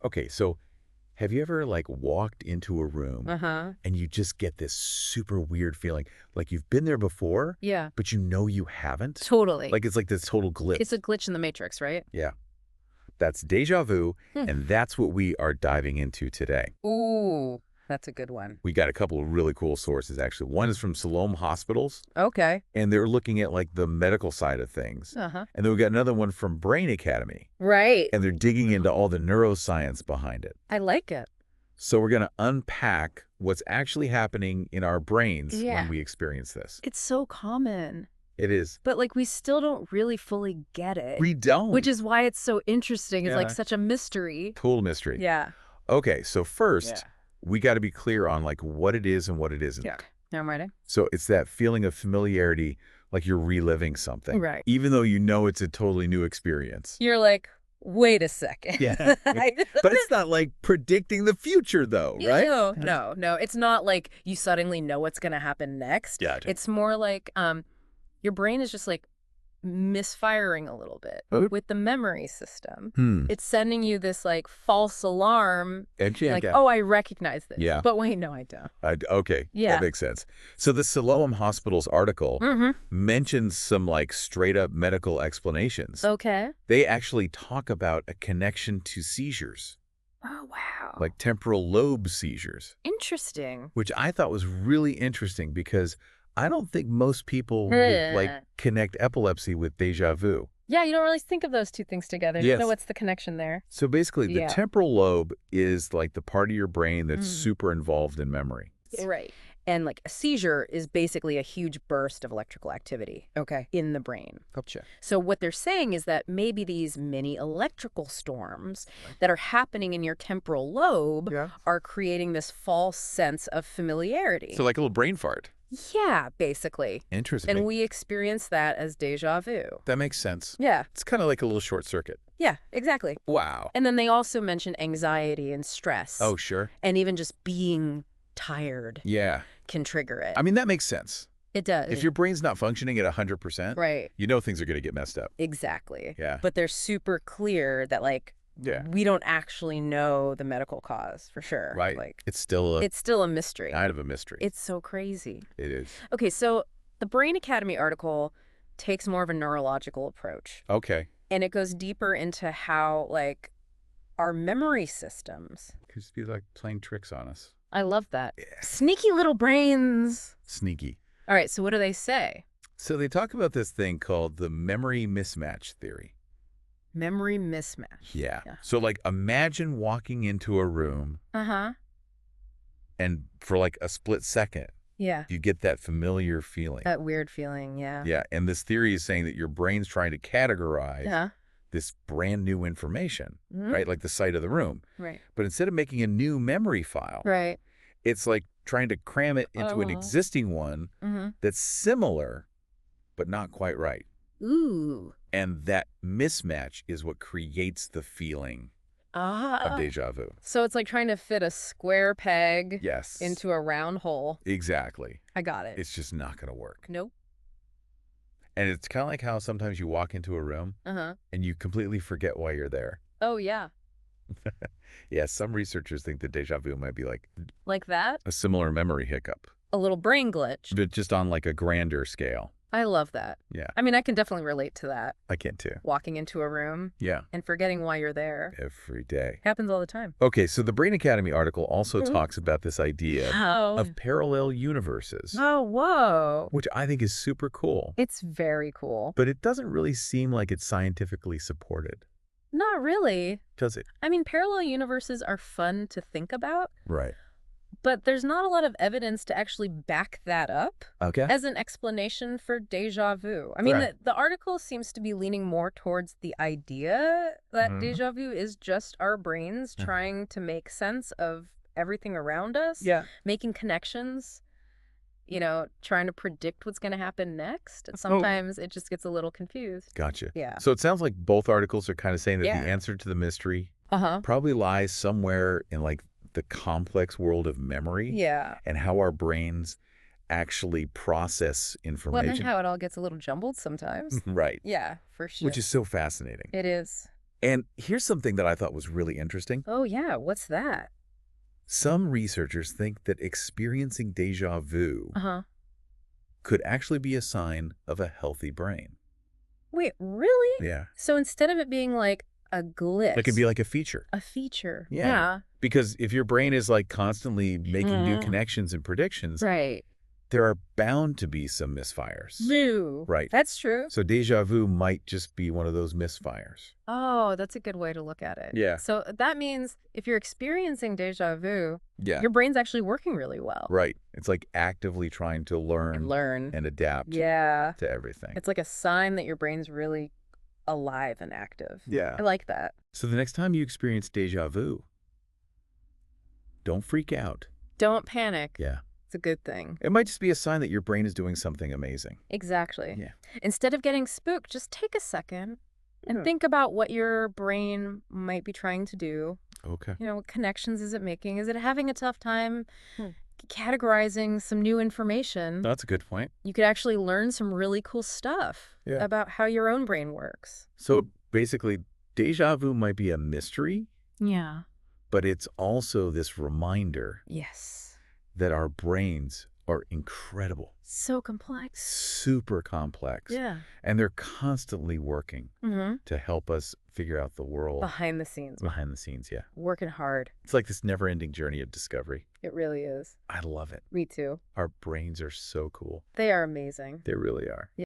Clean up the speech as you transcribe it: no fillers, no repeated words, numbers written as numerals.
Okay, so have you ever like walked into a room Uh-huh. and you just get this super weird feeling like you've been there before, Yeah, but you know you haven't? totally. Like it's like this total It's glitch. a glitch in the matrix, right? Yeah, that's deja vu, Hmm. and that's what we are diving into today. Ooh, that's a good one. We got a couple of really cool sources, actually. One is from Siloam Hospitals, Okay. and they're looking at like the medical side of things. Uh-huh. And then we got another one from Brain Academy, Right. and they're digging into all the neuroscience behind it. I like it. So we're going to unpack what's actually happening in our brains when Yeah. we experience this. It's so common, It is. but like we still don't really fully get it, We don't. which is why it's so interesting. It's like Yeah. such a mystery. Total mystery. Yeah. Okay, so first, we got to be clear on like what it is and what it isn't. Yeah. Now I'm ready. So it's that feeling of familiarity, like you're reliving something. Right. Even though you know it's a totally new experience. You're like, wait a second. Yeah. But it's not like predicting the future though, right? No. It's not like you suddenly know what's going to happen next. Gotcha. It's more like your brain is just like misfiring a little bit with the memory system. It's sending you this like false alarm, like, oh, I recognize this. Yeah. But wait, no, I don't. Okay. Yeah. That makes sense. So the Siloam Hospitals article mentions some like straight up medical explanations. Okay. They actually talk about a connection to seizures, Oh, wow. like temporal lobe seizures, Interesting. which I thought was really interesting because I don't think most people would like connect epilepsy with deja vu. Yeah, you don't really think of those two things together. Yes. So what's the connection there? So basically, the Yeah. temporal lobe is like the part of your brain that's super involved in memory. Right. And like a seizure is basically a huge burst of electrical activity in the brain. Gotcha. So what they're saying is that maybe these mini electrical storms that are happening in your temporal lobe are creating this false sense of familiarity. So like a little brain fart. Yeah, basically. Interesting. And we experience that as deja vu. That makes sense. Yeah. It's kind of like a little short circuit. Yeah, exactly. Wow. And then they also mention anxiety and stress. Oh, sure. And even just being tired Yeah. can trigger it. I mean, that makes sense. It does. If your brain's not functioning at 100%, Right. you know things are going to get messed up. Exactly. Yeah. But they're super clear that, like, we don't actually know the medical cause for sure. Right. Like, It's still a mystery. kind of a mystery. It's so crazy. It is. Okay, so the Brain Academy article takes more of a neurological approach. Okay. And it goes deeper into how, like, our memory systems. Could just be like playing tricks on us. I love that. Yeah. Sneaky little brains. Sneaky. All right, so what do they say? So they talk about this thing called the memory mismatch theory. Memory mismatch. Yeah. So like imagine walking into a room Uh-huh. and for like a split second, Yeah. you get that familiar feeling. That weird feeling, yeah. Yeah. And this theory is saying that your brain's trying to categorize Yeah. this brand new information, Mhm. right? Like the site of the room. Right. But instead of making a new memory file, Right. it's like trying to cram it into an existing one Mm-hmm. that's similar, but not quite right. Ooh. And that mismatch is what creates the feeling of deja vu. So it's like trying to fit a square peg Yes. into a round hole. Exactly. I got it. It's just not going to work. Nope. And it's kind of like how sometimes you walk into a room Uh-huh. and you completely forget why you're there. Oh, yeah. Yeah, some researchers think that deja vu might be like Like that? a similar memory hiccup, A little brain glitch. but just on like a grander scale. I love that. Yeah, I mean, I can definitely relate to that. I can too. Walking into a room Yeah, and forgetting why you're there. every day. Happens all the time. Okay, so the Brain Academy article also talks about this idea Oh. of parallel universes, Oh, whoa. which I think is super cool. It's very cool. But it doesn't really seem like it's scientifically supported, Not really. does it? I mean, parallel universes are fun to think about, Right. but there's not a lot of evidence to actually back that up Okay. as an explanation for deja vu. I mean, Right. the article seems to be leaning more towards the idea that Mhm. deja vu is just our brains trying to make sense of everything around us, Yeah. making connections, trying to predict what's going to happen next. And sometimes it just gets a little confused. Gotcha. Yeah. So it sounds like both articles are kind of saying that Yeah. the answer to the mystery Uh-huh. probably lies somewhere in like the complex world of memory Yeah. and how our brains actually process Well, and information. how it all gets a little jumbled sometimes. Right. Yeah, for sure. Which is so fascinating. It is. And here's something that I thought was really interesting. Oh, yeah. What's that? Some researchers think that experiencing déjà vu could actually be a sign of a healthy brain. Wait, really? Yeah. So instead of it being like a glitch. It could be like a feature. A feature. Yeah. Because if your brain is like constantly making new connections and predictions, right. there are bound to be some misfires. Right. That's true. So déjà vu might just be one of those misfires. Oh, that's a good way to look at it. Yeah. So that means if you're experiencing déjà vu, yeah, your brain's actually working really well. Right. It's like actively trying to learn and adapt to everything. It's like a sign that your brain's really alive and active. Yeah. I like that. So the next time you experience déjà vu, don't freak out. Don't panic. Yeah. It's a good thing. It might just be a sign that your brain is doing something amazing. Exactly. Yeah. Instead of getting spooked, just take a second and think about what your brain might be trying to do. Okay. You know, what connections is it making? Is it having a tough time categorizing some new information? That's a good point. You could actually learn some really cool stuff about how your own brain works. So basically, déjà vu might be a mystery. Yeah. But it's also this reminder. Yes. That our brains are incredible. So complex. Super complex. Yeah. And they're constantly working to help us figure out the world. Behind the scenes. Behind the scenes, yeah. Working hard. It's like this never-ending journey of discovery. It really is. I love it. Me too. Our brains are so cool. They are amazing. They really are. Yeah.